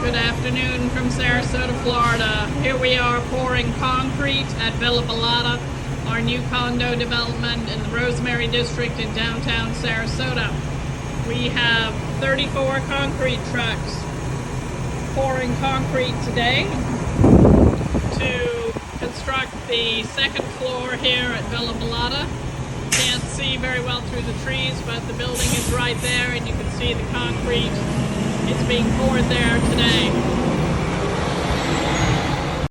Good afternoon from Sarasota, Florida. Here we are pouring concrete at Villa Ballada, our new condo development in the Rosemary District in downtown Sarasota. We have 34 concrete trucks pouring concrete today to construct the second floor here at Villa Ballada. Can't see very well through the trees, but the building is right there and you can see the concrete. It's being poured there today.